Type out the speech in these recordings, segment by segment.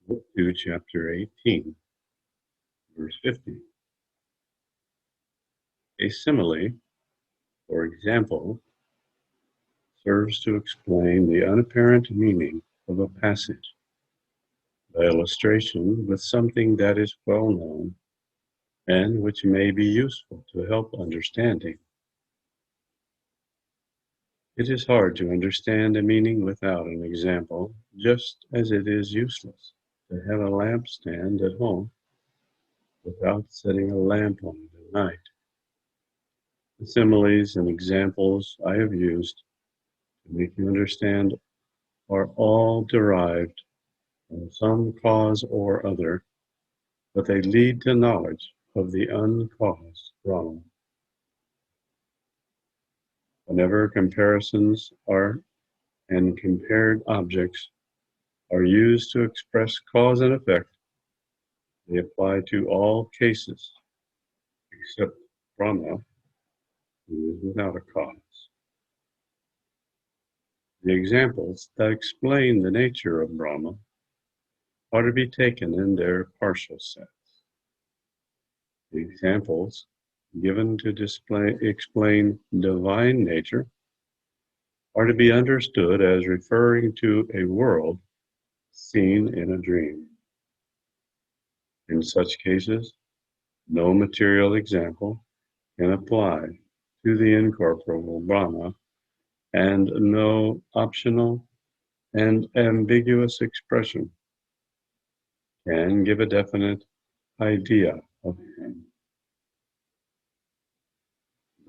Book 2, Chapter 18, verse 50. A simile, or example, serves to explain the unapparent meaning of a passage by illustration with something that is well known and which may be useful to help understanding. It is hard to understand a meaning without an example, just as it is useless to have a lampstand at home without setting a lamp on it at night. The similes and examples I have used to make you understand are all derived from some cause or other, but they lead to knowledge of the uncaused Brahman. Whenever comparisons are and compared objects are used to express cause and effect, they apply to all cases except Brahma, who is without a cause. The examples that explain the nature of Brahma are to be taken in their partial sense. The examples given to explain divine nature are to be understood as referring to a world seen in a dream. In such cases, no material example can apply to the incorporeal Brahma, and no optional and ambiguous expression can give a definite idea of him.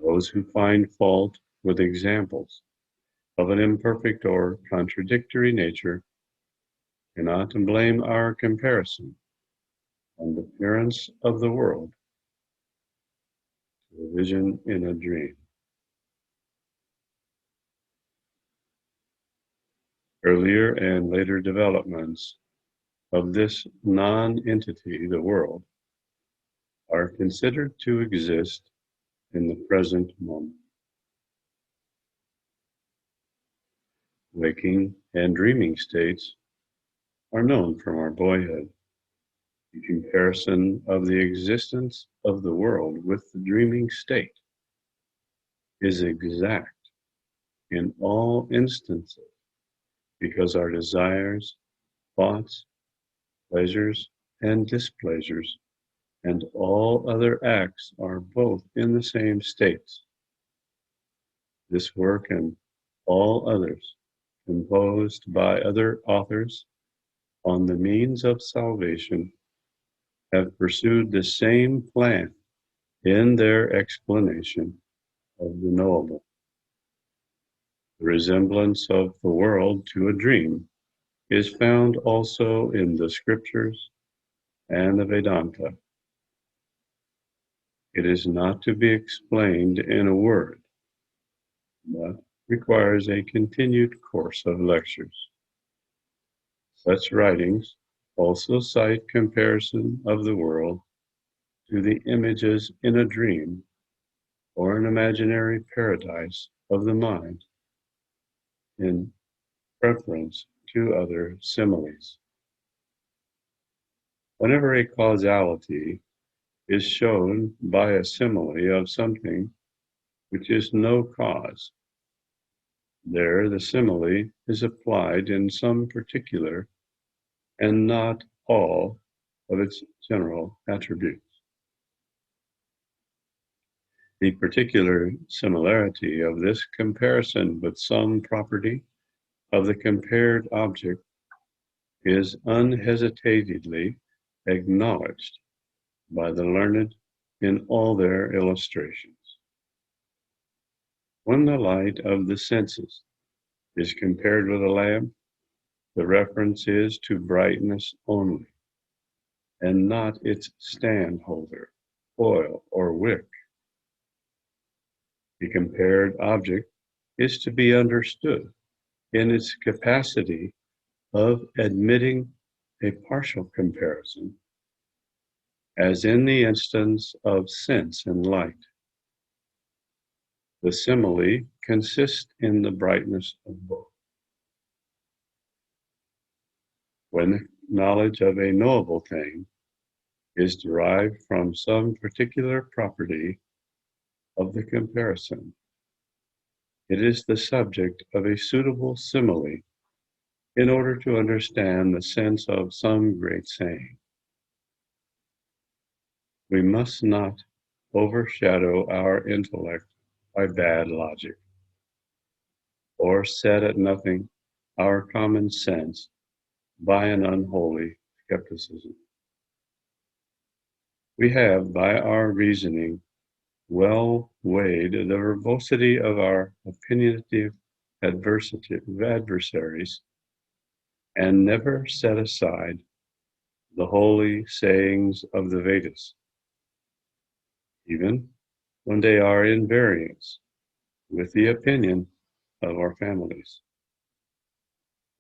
Those who find fault with examples of an imperfect or contradictory nature cannot blame our comparison on the appearance of the world to a vision in a dream. Earlier and later developments of this non-entity, the world, are considered to exist in the present moment. Waking and dreaming states are known from our boyhood. The comparison of the existence of the world with the dreaming state is exact in all instances because our desires, thoughts, pleasures, and displeasures, and all other acts are both in the same states. This work and all others, composed by other authors on the means of salvation, have pursued the same plan in their explanation of the knowable. The resemblance of the world to a dream is found also in the scriptures and the Vedanta. It is not to be explained in a word, but requires a continued course of lectures. Such writings also cite comparison of the world to the images in a dream or an imaginary paradise of the mind in preference to other similes. Whenever a causality is shown by a simile of something which is no cause, there the simile is applied in some particular and not all of its general attributes. The particular similarity of this comparison with some property of the compared object is unhesitatingly acknowledged by the learned in all their illustrations. When the light of the senses is compared with a lamp, the reference is to brightness only, and not its stand holder, foil, or wick. The compared object is to be understood in its capacity of admitting a partial comparison, as in the instance of sense and light. The simile consists in the brightness of both. When the knowledge of a knowable thing is derived from some particular property of the comparison, it is the subject of a suitable simile in order to understand the sense of some great saying. We must not overshadow our intellect by bad logic, or set at nothing our common sense by an unholy skepticism. We have, by our reasoning, well weighed the verbosity of our opinionative adversaries, and never set aside the holy sayings of the Vedas, even when they are in variance with the opinion of our families.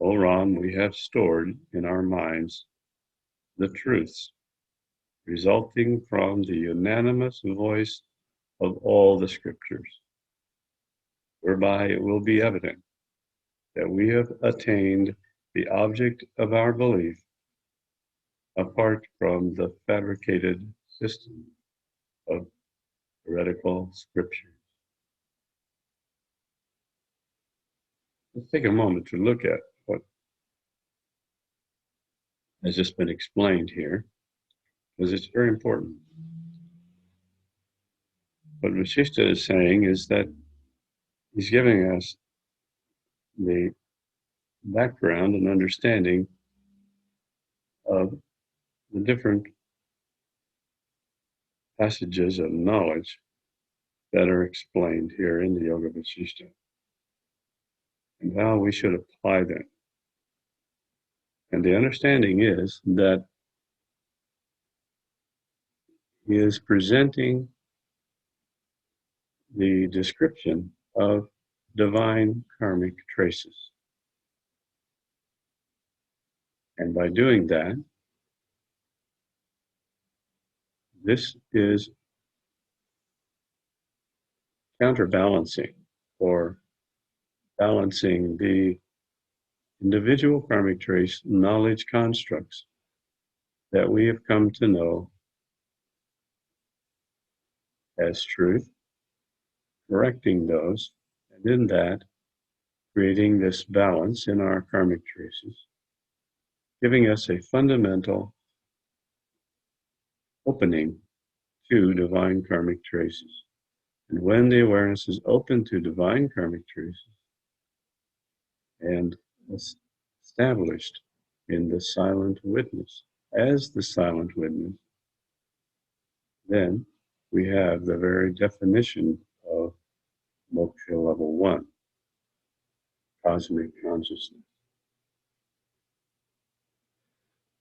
O Ram, we have stored in our minds the truths resulting from the unanimous voice of all the scriptures, whereby it will be evident that we have attained the object of our belief apart from the fabricated system of heretical scriptures. Let's take a moment to look at what has just been explained here, because it's very important. What Vasishta is saying is that he's giving us the background and understanding of the different passages of knowledge that are explained here in the Yoga Vasishta, and how we should apply them. And the understanding is that he is presenting the description of divine karmic traces. And by doing that, this is counterbalancing or balancing the individual karmic trace knowledge constructs that we have come to know as truth, correcting those, and in that, creating this balance in our karmic traces, giving us a fundamental opening to divine karmic traces. And when the awareness is open to divine karmic traces and established in the silent witness, as the silent witness, then we have the very definition of moksha level 1, cosmic consciousness.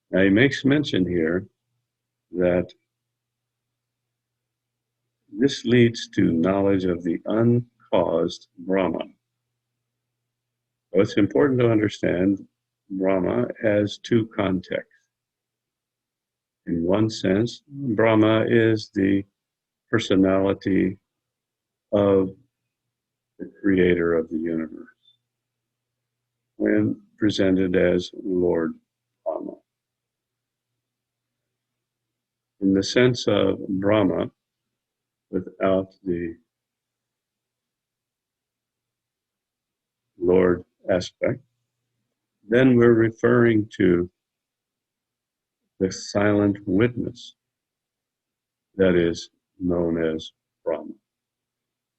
Now he makes mention here that this leads to knowledge of the uncaused Brahman. So it's important to understand Brahma as two contexts. In one sense, Brahma is the personality of the creator of the universe, when presented as Lord Brahma. In the sense of Brahma, without the Lord aspect, then we're referring to the silent witness that is known as Brahma.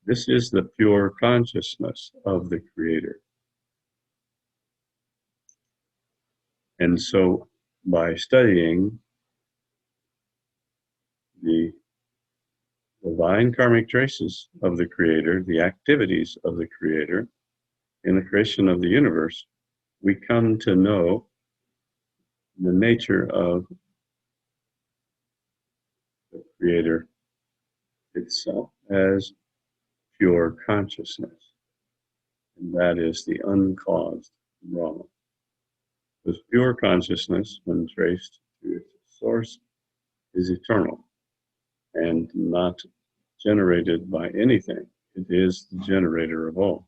This is the pure consciousness of the Creator. And so by studying the divine karmic traces of the Creator, the activities of the Creator in the creation of the universe, we come to know the nature of the Creator itself as pure consciousness. And that is the uncaused Brahma. This pure consciousness, when traced to its source, is eternal and not generated by anything It is the generator of all.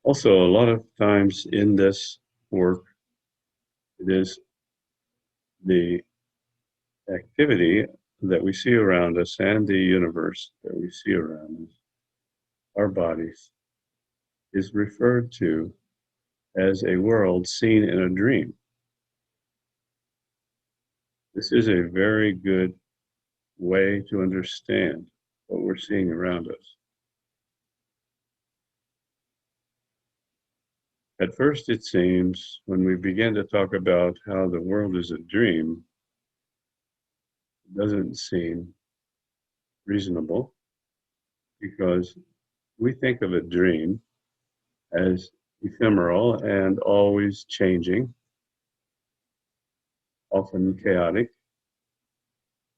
Also, a lot of times in this work, it is the activity that we see around us and the universe that we see around us, our bodies, is referred to as a world seen in a dream. This is a very good way to understand what we're seeing around us. At first, it seems, when we begin to talk about how the world is a dream, it doesn't seem reasonable because we think of a dream as ephemeral and always changing, often chaotic,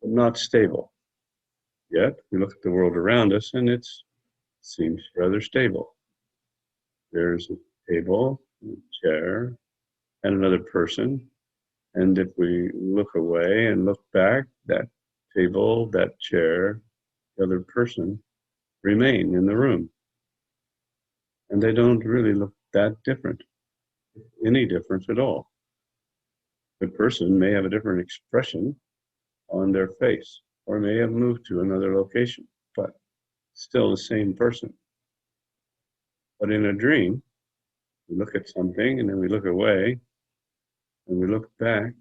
but not stable. Yet, we look at the world around us and it seems rather stable. There's a table, a chair, and another person. And if we look away and look back, that table, that chair, the other person remain in the room. And they don't really look that different, any different at all. The person may have a different expression on their face or may have moved to another location, but still the same person. But in a dream, we look at something and then we look away and we look back.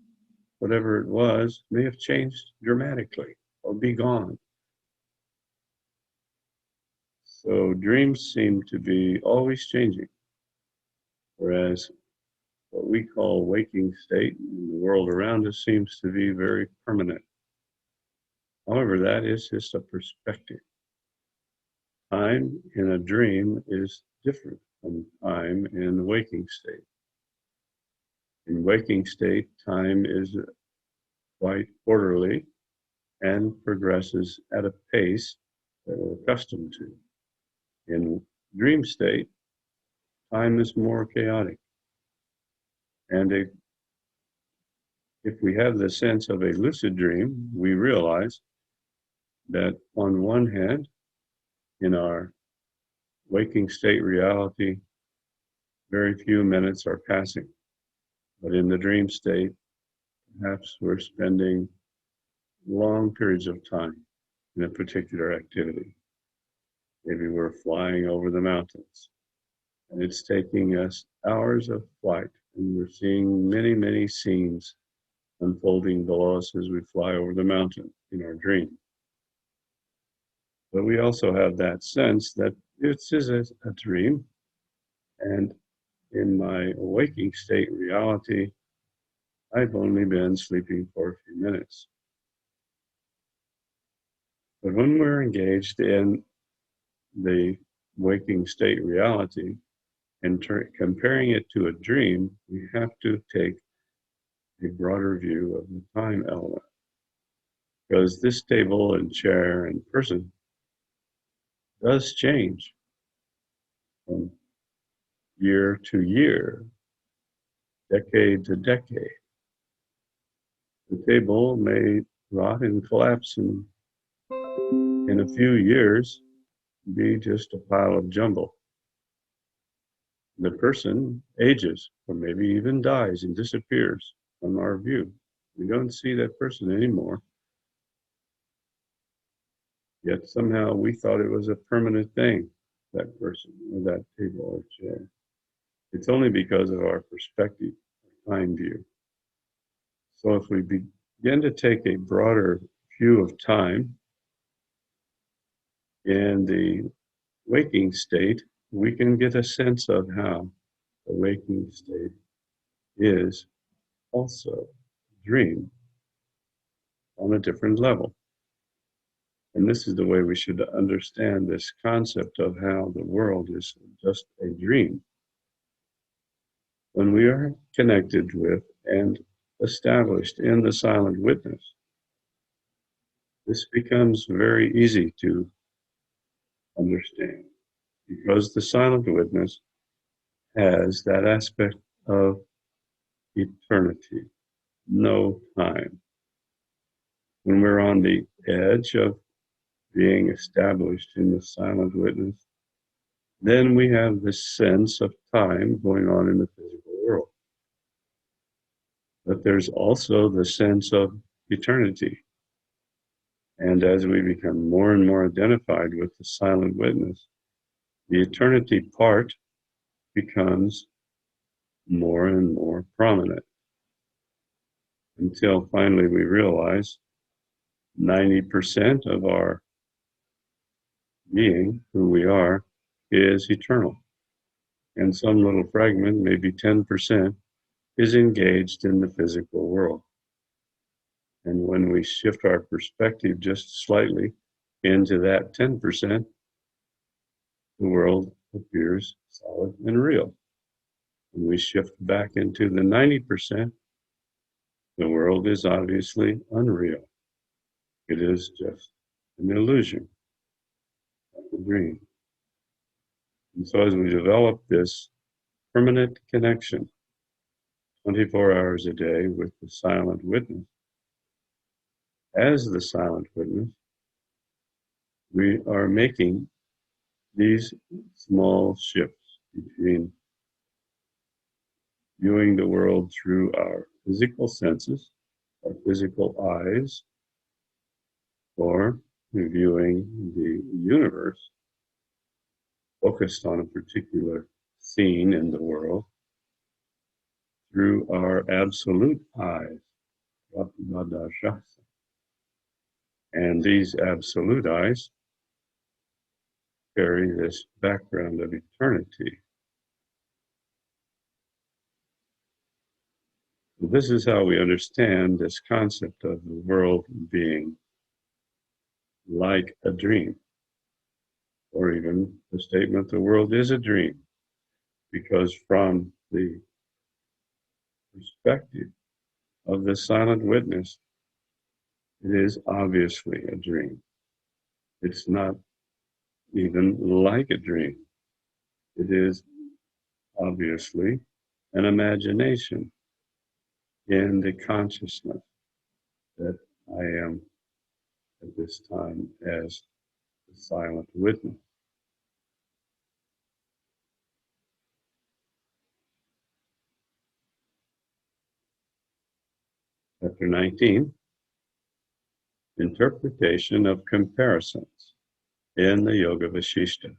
Whatever it was may have changed dramatically or be gone. So dreams seem to be always changing, whereas what we call waking state in the world around us seems to be very permanent. However, that is just a perspective. Time in a dream is different from time in the waking state. In waking state, time is quite orderly and progresses at a pace that we're accustomed to. In dream state, time is more chaotic. And if we have the sense of a lucid dream, we realize that on one hand, in our waking state reality, very few minutes are passing. But in the dream state, perhaps we're spending long periods of time in a particular activity. Maybe we're flying over the mountains, and it's taking us hours of flight, and we're seeing many, many scenes unfolding below us as we fly over the mountain in our dream. But we also have that sense that this is a dream, and in my waking state reality, I've only been sleeping for a few minutes. But when we're engaged in the waking state reality and comparing it to a dream, we have to take a broader view of the time element. Because this table and chair and person does change from year to year, decade to decade. The table may rot and collapse and in a few years be just a pile of jumble. The person ages or maybe even dies and disappears from our view. We don't see that person anymore. Yet somehow we thought it was a permanent thing, that person or that table or chair. It's only because of our perspective, our time view. So if we begin to take a broader view of time in the waking state, we can get a sense of how the waking state is also a dream on a different level. And this is the way we should understand this concept of how the world is just a dream. When we are connected with and established in the silent witness, this becomes very easy to understand because the silent witness has that aspect of eternity, no time. When we're on the edge of being established in the silent witness, then we have this sense of time going on in the physical world. But there's also the sense of eternity. And as we become more and more identified with the silent witness, the eternity part becomes more and more prominent until finally we realize 90% of our being, who we are, is eternal. And some little fragment, maybe 10%, is engaged in the physical world. And when we shift our perspective just slightly into that 10%, the world appears solid and real. When we shift back into the 90%, the world is obviously unreal. It is just an illusion, like a dream. And so as we develop this permanent connection 24 hours a day with the silent witness, as the silent witness, we are making these small shifts between viewing the world through our physical senses, our physical eyes, or viewing the universe focused on a particular scene in the world through our absolute eyes. And these absolute eyes carry this background of eternity. This is how we understand this concept of the world being like a dream, or even the statement, the world is a dream, because from the perspective of the silent witness, it is obviously a dream. It's not even like a dream. It is obviously an imagination in the consciousness that I am at this time as the silent witness. Chapter 19, Interpretation of Comparisons in the Yoga Vasishta.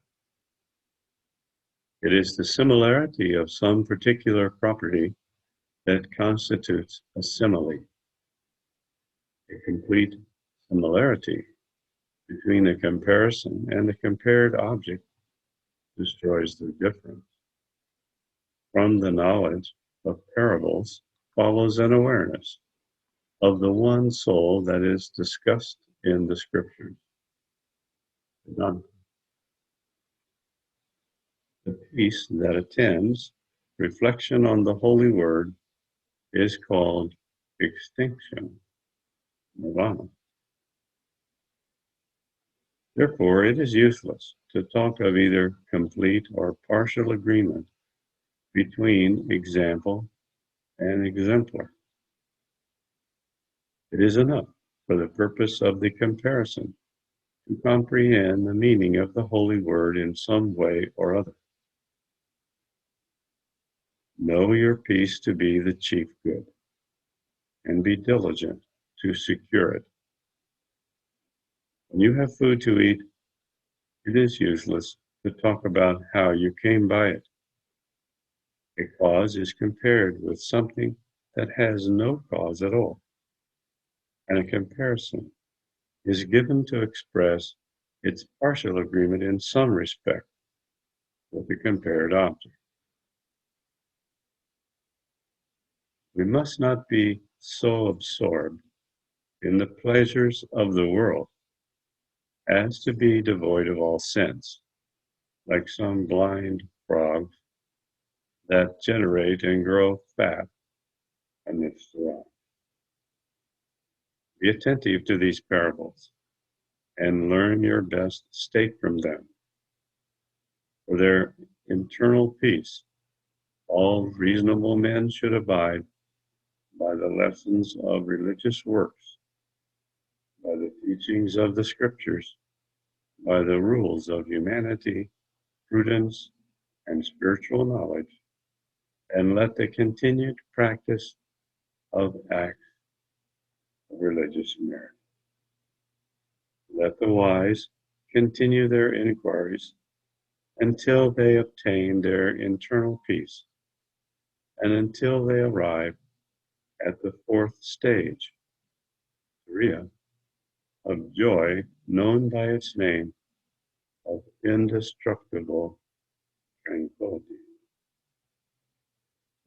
It is the similarity of some particular property that constitutes a simile. A complete similarity between the comparison and the compared object destroys the difference. From the knowledge of parables follows an awareness of the one soul that is discussed in the scriptures. The peace that attends reflection on the holy word is called extinction, nirvana. Therefore, it is useless to talk of either complete or partial agreement between example and exemplar. It is enough for the purpose of the comparison to comprehend the meaning of the holy word in some way or other. Know your peace to be the chief good, and be diligent to secure it. When you have food to eat, it is useless to talk about how you came by it. A cause is compared with something that has no cause at all, and a comparison is given to express its partial agreement in some respect with the compared object. We must not be so absorbed in the pleasures of the world as to be devoid of all sense, like some blind frogs that generate and grow fat amidst the rock. Be attentive to these parables and learn your best state from them. For their internal peace, all reasonable men should abide by the lessons of religious works by the teachings of the scriptures, by the rules of humanity, prudence, and spiritual knowledge, and let the continued practice of acts of religious merit. Let the wise continue their inquiries until they obtain their internal peace, and until they arrive at the fourth stage, Turiya, of joy known by its name of indestructible tranquility.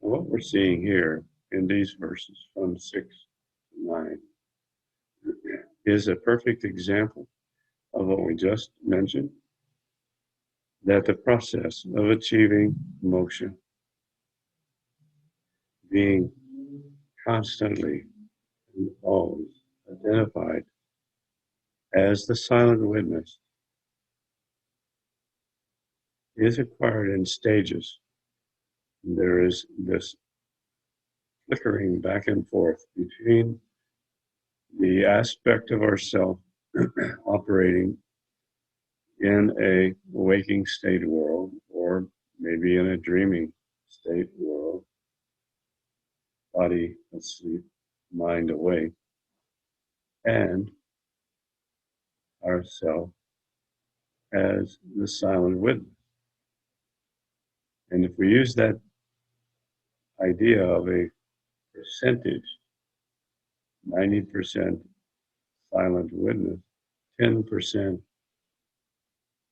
And what we're seeing here in these verses from 6 to 9 is a perfect example of what we just mentioned, that the process of achieving moksha, being constantly and always identified as the silent witness, is acquired in stages. There is this flickering back and forth between the aspect of ourself operating in a waking state world, or maybe in a dreaming state world, body asleep, mind awake, and ourself as the silent witness. And if we use that idea of a percentage, 90% silent witness, 10%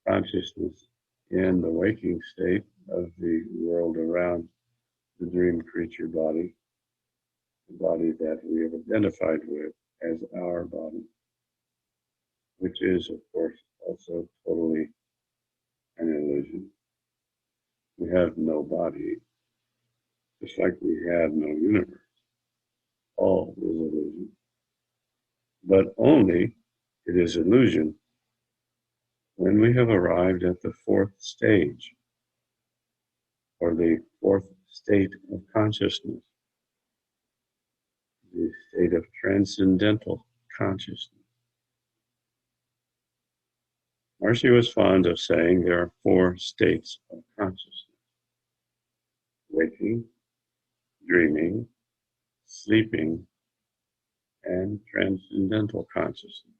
consciousness in the waking state of the world around the dream creature body, the body that we have identified with as our body, which is, of course, also totally an illusion. We have no body, just like we have no universe. All is illusion. But only it is illusion when we have arrived at the fourth stage, or the fourth state of consciousness, the state of transcendental consciousness. Marcy was fond of saying there are four states of consciousness: waking, dreaming, sleeping, and transcendental consciousness.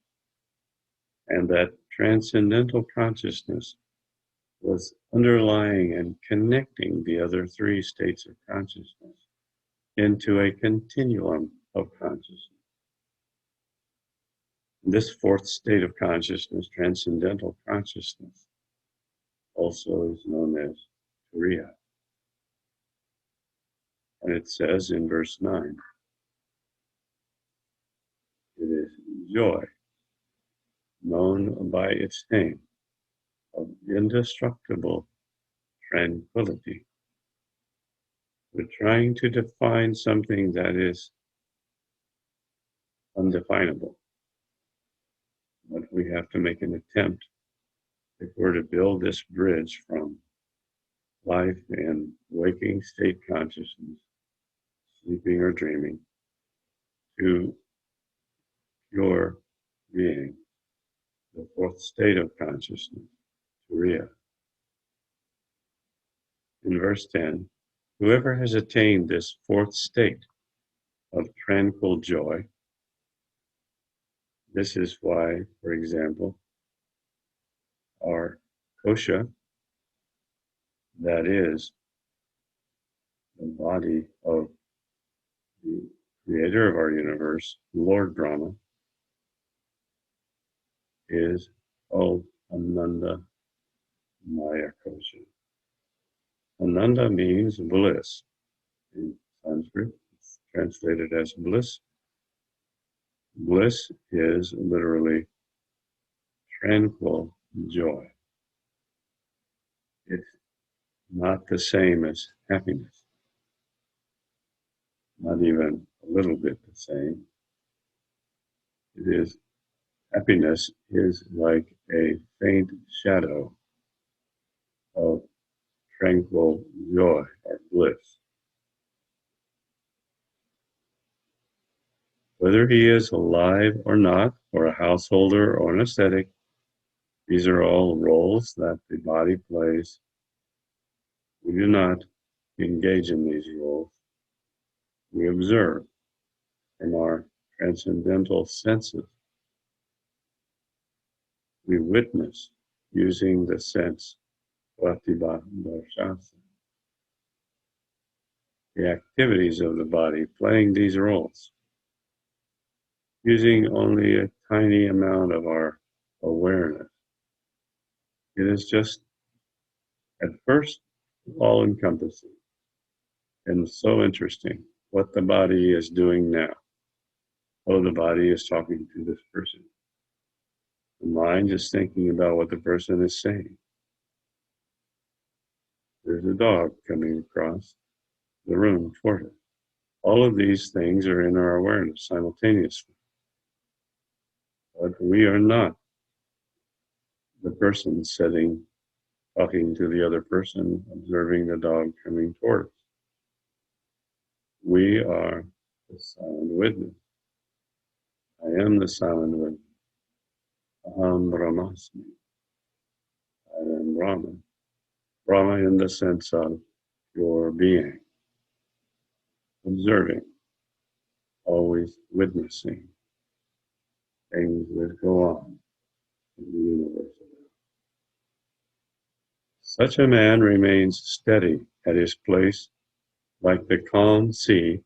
And that transcendental consciousness was underlying and connecting the other three states of consciousness into a continuum of consciousness. This fourth state of consciousness, transcendental consciousness, also is known as Turiya. And it says in verse 9, it is joy, known by its name of indestructible tranquility. We're trying to define something that is undefinable, but we have to make an attempt if we're to build this bridge from life in waking state consciousness, sleeping or dreaming, to pure being, the fourth state of consciousness, Turiya. In verse 10, whoever has attained this fourth state of tranquil joy, this is why, for example, our kosha, that is the body of the creator of our universe, Lord Brahma, is called Ananda Maya Kosha. Ananda means bliss. In Sanskrit, it's translated as bliss. Bliss is literally tranquil joy. It's not the same as happiness, not even a little bit the same. It is, happiness is like a faint shadow of tranquil joy or bliss. Whether he is alive or not, or a householder or an ascetic, these are all roles that the body plays. We do not engage in these roles. We observe from our transcendental senses. We witness using the sense Pratibhadarshasa, the activities of the body playing these roles, using only a tiny amount of our awareness. It is just at first all-encompassing and so interesting what the body is doing now. Oh, the body is talking to this person. The mind is thinking about what the person is saying. There's a dog coming across the room toward it. All of these things are in our awareness simultaneously. But we are not the person sitting, talking to the other person, observing the dog coming toward us. We are the silent witness. I am the silent witness. Aham Brahmasmi. I am Brahman. Brahma in the sense of your being. Observing, always witnessing things that go on in the universe. Such a man remains steady at his place like the calm sea,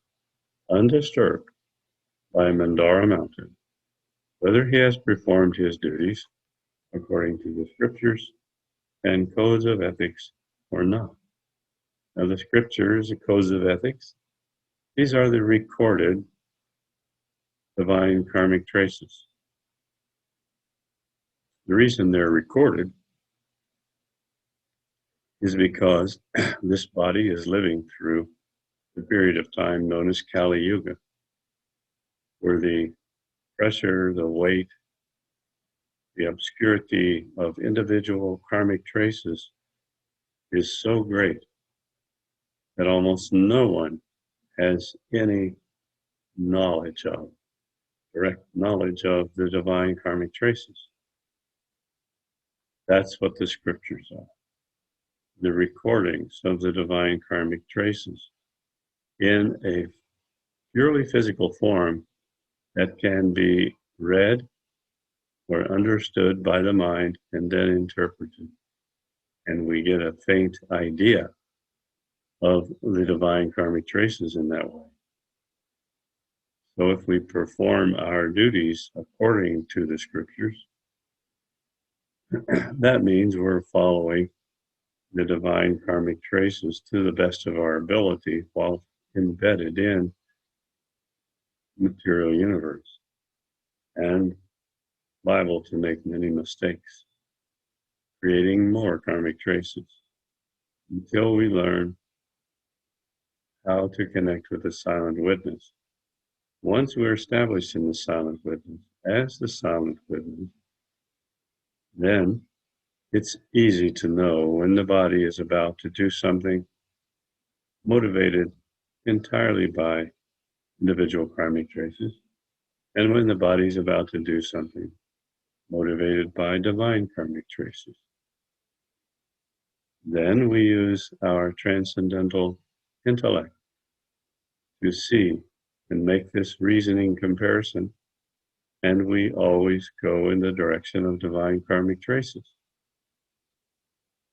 undisturbed by Mandara mountain, whether he has performed his duties according to the scriptures and codes of ethics or not. Now the scriptures, the codes of ethics, these are the recorded divine karmic traces. The reason they're recorded is because this body is living through the period of time known as Kali Yuga, where the pressure, the weight, the obscurity of individual karmic traces is so great that almost no one has any knowledge of, direct knowledge of the divine karmic traces. That's what the scriptures are. The recordings of the divine karmic traces in a purely physical form that can be read or understood by the mind and then interpreted. And we get a faint idea of the divine karmic traces in that way. So if we perform our duties according to the scriptures, that means we're following the divine karmic traces to the best of our ability while embedded in material universe and liable to make many mistakes, creating more karmic traces until we learn how to connect with the silent witness. Once we're established in the silent witness, as the silent witness, then it's easy to know when the body is about to do something motivated entirely by individual karmic traces, and when the body is about to do something motivated by divine karmic traces. Then we use our transcendental intellect to see and make this reasoning comparison, and we always go in the direction of divine karmic traces.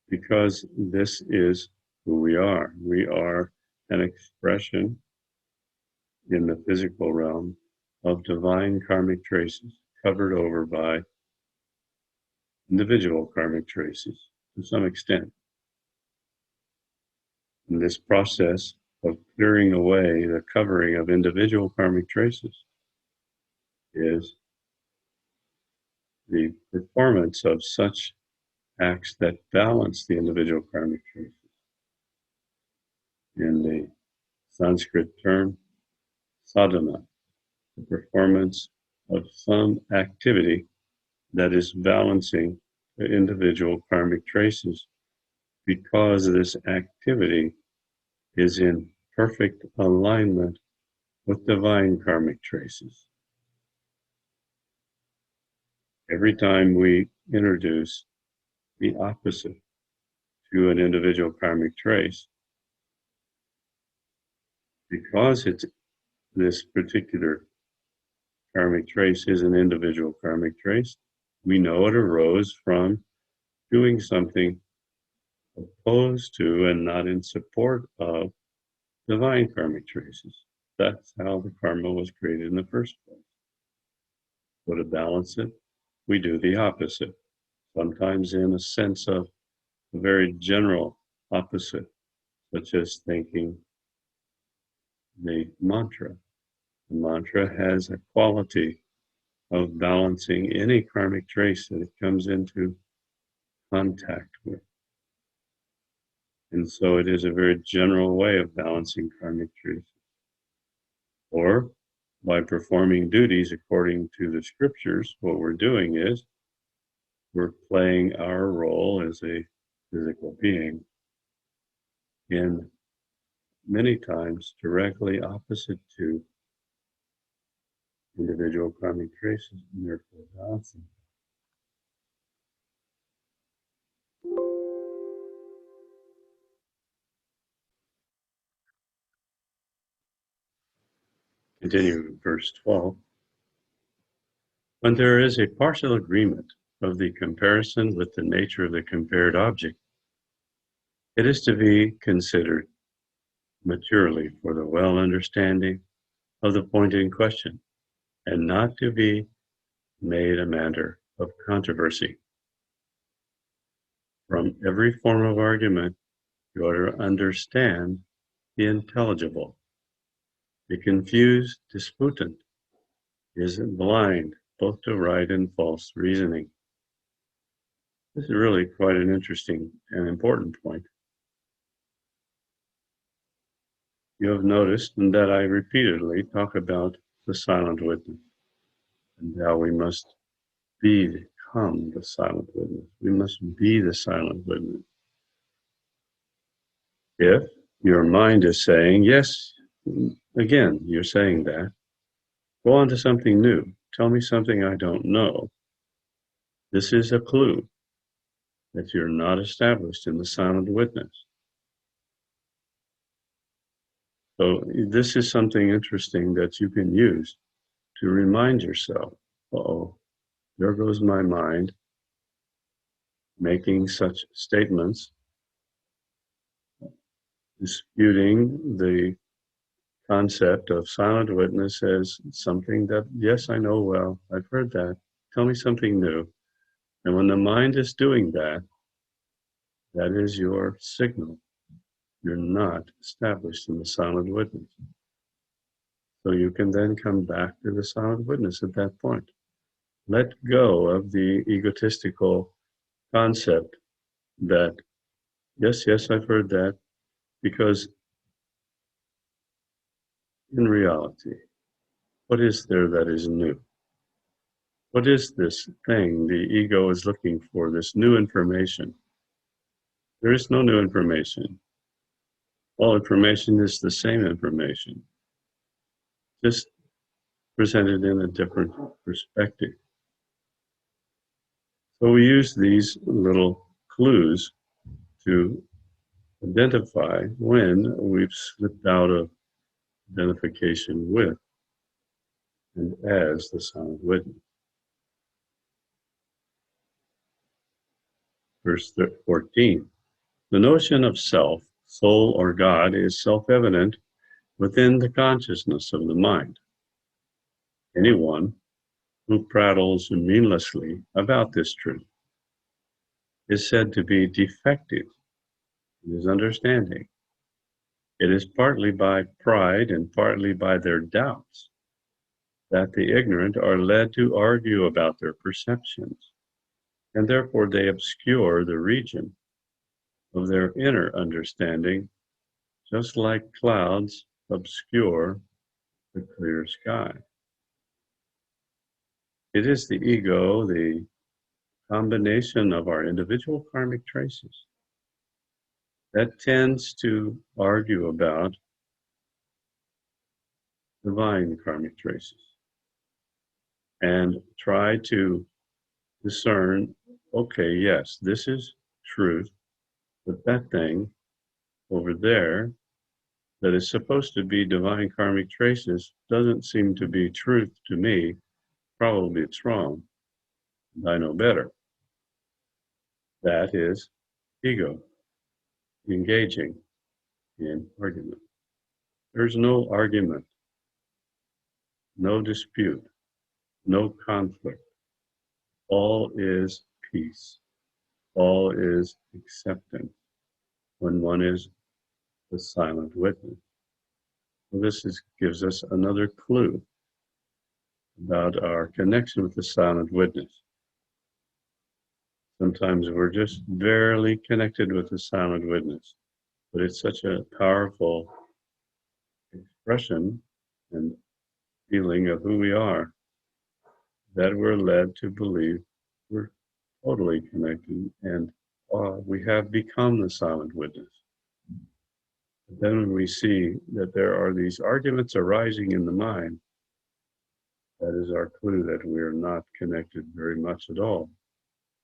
Because this is who we are. We are an expression in the physical realm of divine karmic traces, covered over by individual karmic traces to some extent. In this process of clearing away the covering of individual karmic traces is the performance of such acts that balance the individual karmic traces. In the Sanskrit term, sadhana, the performance of some activity that is balancing the individual karmic traces, because this activity is in perfect alignment with divine karmic traces. Every time we introduce the opposite to an individual karmic trace, because it's this particular karmic trace is an individual karmic trace, we know it arose from doing something opposed to and not in support of divine karmic traces. That's how the karma was created in the first place. So to balance it, we do the opposite, sometimes in a sense of a very general opposite, such as thinking the mantra. The mantra has a quality of balancing any karmic trace that it comes into contact with. And so it is a very general way of balancing karmic traces. Or by performing duties according to the scriptures, what we're doing is we're playing our role as a physical being in many times directly opposite to individual karmic traces, and therefore balancing. Continue verse 12. When there is a partial agreement of the comparison with the nature of the compared object, it is to be considered maturely for the well understanding of the point in question, and not to be made a matter of controversy. From every form of argument, you ought to understand the intelligible. The confused disputant is blind both to right and false reasoning. This is really quite an interesting and important point. You have noticed that I repeatedly talk about the silent witness and how we must become the silent witness. We must be the silent witness. If your mind is saying, yes, again, you're saying that, go on to something new. Tell me something I don't know. This is a clue that you're not established in the silent witness. So this is something interesting that you can use to remind yourself, uh-oh, there goes my mind making such statements, disputing the concept of silent witness as something that, yes, I know well, I've heard that, tell me something new. And when the mind is doing that, that is your signal. You're not established in the silent witness. So you can then come back to the silent witness at that point. Let go of the egotistical concept that, yes, I've heard that, because in reality, what is there that is new? What is this thing the ego is looking for, this new information? There is no new information. All information is the same information, just presented in a different perspective. So we use these little clues to identify when we've slipped out of identification with and as the silent witness. Verse 14, the notion of self, soul, or God is self-evident within the consciousness of the mind. Anyone who prattles meaninglessly about this truth is said to be defective in his understanding. It is partly by pride and partly by their doubts that the ignorant are led to argue about their perceptions, and therefore they obscure the region of their inner understanding, just like clouds obscure the clear sky. It is the ego, the combination of our individual karmic traces, that tends to argue about divine karmic traces and try to discern, okay, yes, this is truth, but that thing over there that is supposed to be divine karmic traces doesn't seem to be truth to me. Probably it's wrong. I know better. That is ego engaging in argument. There's no argument, no dispute, no conflict. All is peace. All is acceptance when one is the silent witness. Well, gives us another clue about our connection with the silent witness. Sometimes we're just barely connected with the silent witness, but it's such a powerful expression and feeling of who we are that we're led to believe we're totally connected and we have become the silent witness. But then when we see that there are these arguments arising in the mind, that is our clue that we're not connected very much at all,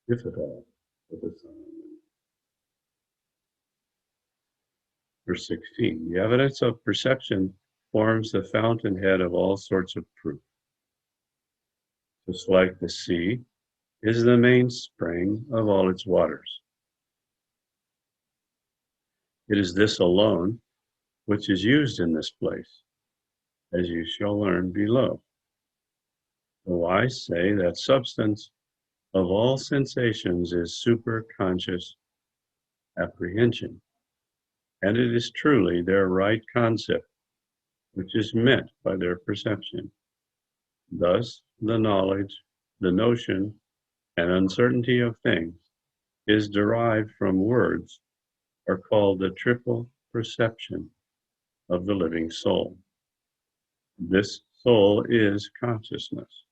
if at all, with the silent witness. Verse 16, the evidence of perception forms the fountainhead of all sorts of proof. Just like the sea is the mainspring of all its waters. It is this alone which is used in this place, as you shall learn below. The wise say that substance of all sensations is superconscious apprehension, and it is truly their right concept which is meant by their perception. Thus, the knowledge, the notion, and uncertainty of things is derived from words are called the triple perception of the living soul. This soul is consciousness.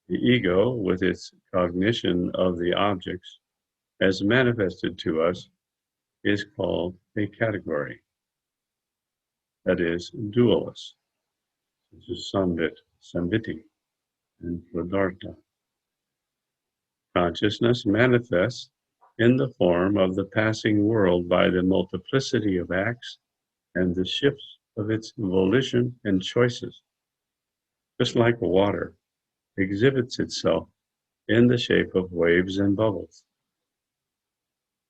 The ego, with its cognition of the objects as manifested to us, is called a category. That is, dualist, such as samviti, and pradartha. Consciousness manifests in the form of the passing world by the multiplicity of acts and the shifts of its volition and choices. Just like water exhibits itself in the shape of waves and bubbles.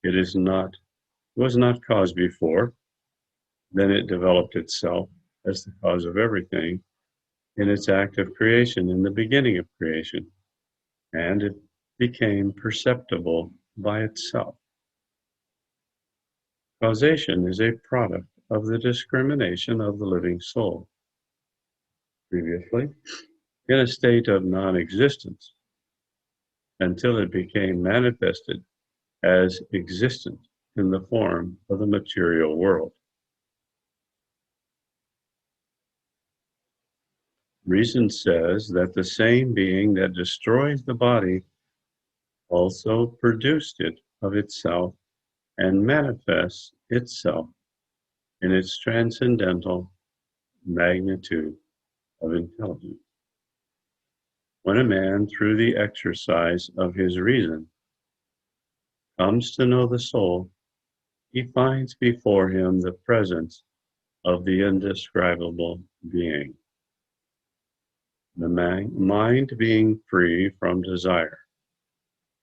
It was not caused before, then it developed itself as the cause of everything in its act of creation, in the beginning of creation, and it became perceptible by itself. Causation is a product of the discrimination of the living soul. Previously, in a state of non-existence, until it became manifested as existent in the form of the material world. Reason says that the same being that destroys the body also produced it of itself and manifests itself in its transcendental magnitude of intelligence. When a man, through the exercise of his reason, comes to know the soul, he finds before him the presence of the indescribable being. The mind being free from desire,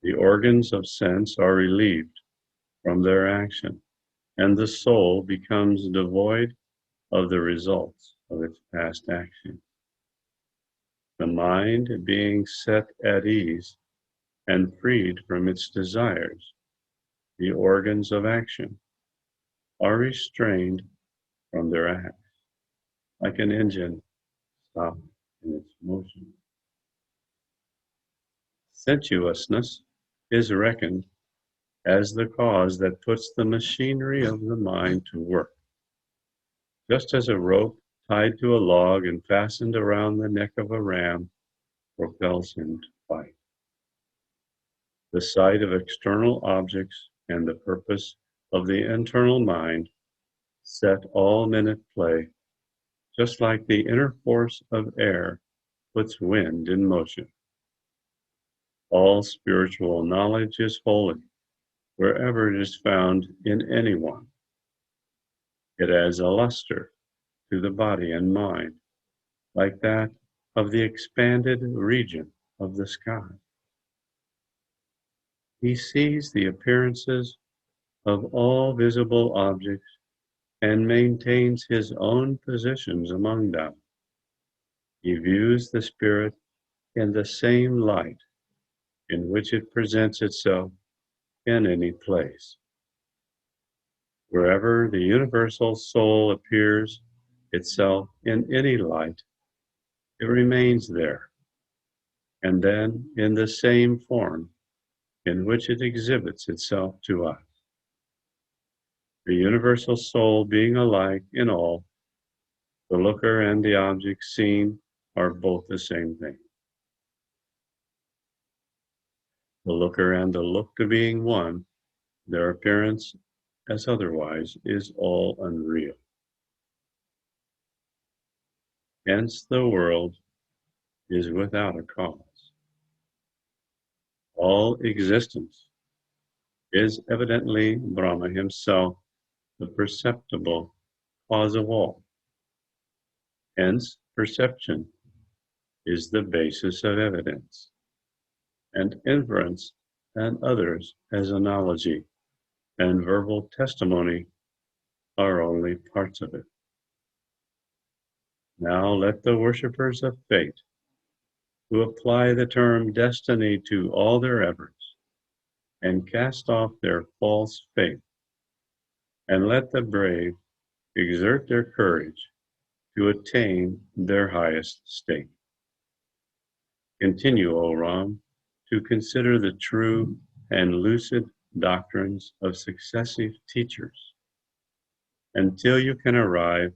the organs of sense are relieved from their action, and the soul becomes devoid of the results of its past action. The mind being set at ease and freed from its desires, the organs of action are restrained from their acts, like an engine stopped in its motion. Sensuousness is reckoned as the cause that puts the machinery of the mind to work. Just as a rope tied to a log and fastened around the neck of a ram propels him to fight. The sight of external objects and the purpose of the internal mind set all men at play, just like the inner force of air puts wind in motion. All spiritual knowledge is holy, wherever it is found in anyone. It adds a luster to the body and mind, like that of the expanded region of the sky. He sees the appearances of all visible objects and maintains his own positions among them. He views the spirit in the same light in which it presents itself in any place. Wherever the universal soul appears itself in any light, it remains there, and then in the same form in which it exhibits itself to us. The universal soul being alike in all, the looker and the object seen are both the same thing. The looker and the looked being one, their appearance as otherwise is all unreal. Hence the world is without a cause. All existence is evidently Brahma himself, the perceptible cause of all. Hence, perception is the basis of evidence, and inference and others as analogy and verbal testimony are only parts of it. Now let the worshippers of fate, who apply the term destiny to all their efforts and cast off their false faith, and let the brave exert their courage to attain their highest state. Continue, O Ram, to consider the true and lucid doctrines of successive teachers until you can arrive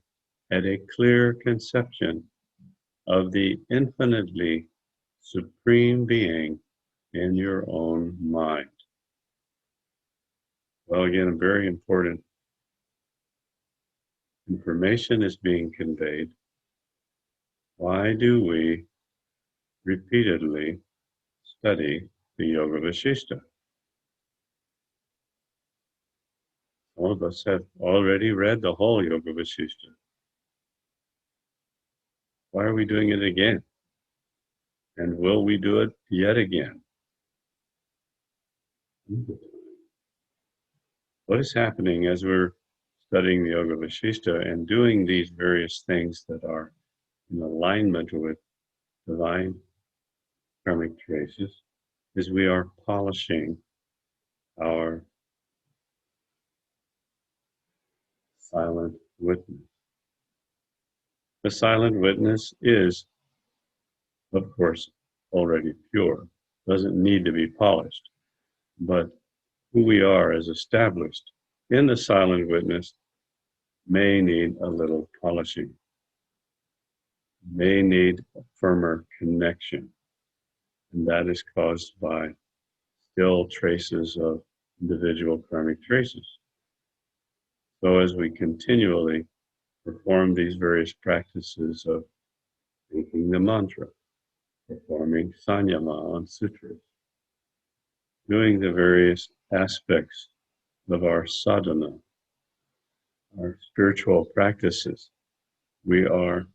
at a clear conception of the infinitely supreme being in your own mind. Well, again, a very important information is being conveyed. Why do we repeatedly study the Yoga Vasishta? All of us have already read the whole Yoga Vasishta. Why are we doing it again? And will we do it yet again? What is happening as we're studying the Yoga Vasishta and doing these various things that are in alignment with divine karmic traces is we are polishing our silent witness. The silent witness is, of course, already pure, doesn't need to be polished, but who we are as established in the silent witness may need a little polishing, may need a firmer connection, and that is caused by still traces of individual karmic traces. So as we continually perform these various practices of thinking the mantra, performing sanyama on sutras, doing the various aspects of our sadhana, our spiritual practices, we are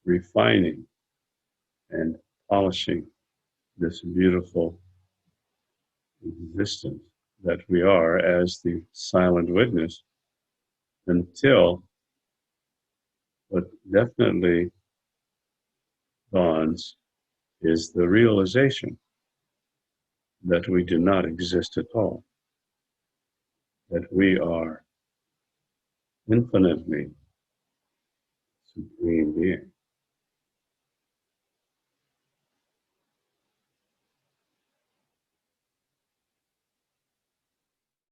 refining and polishing this beautiful existence that we are as the silent witness until what definitely dawns is the realization that we do not exist at all, that we are infinitely supreme being.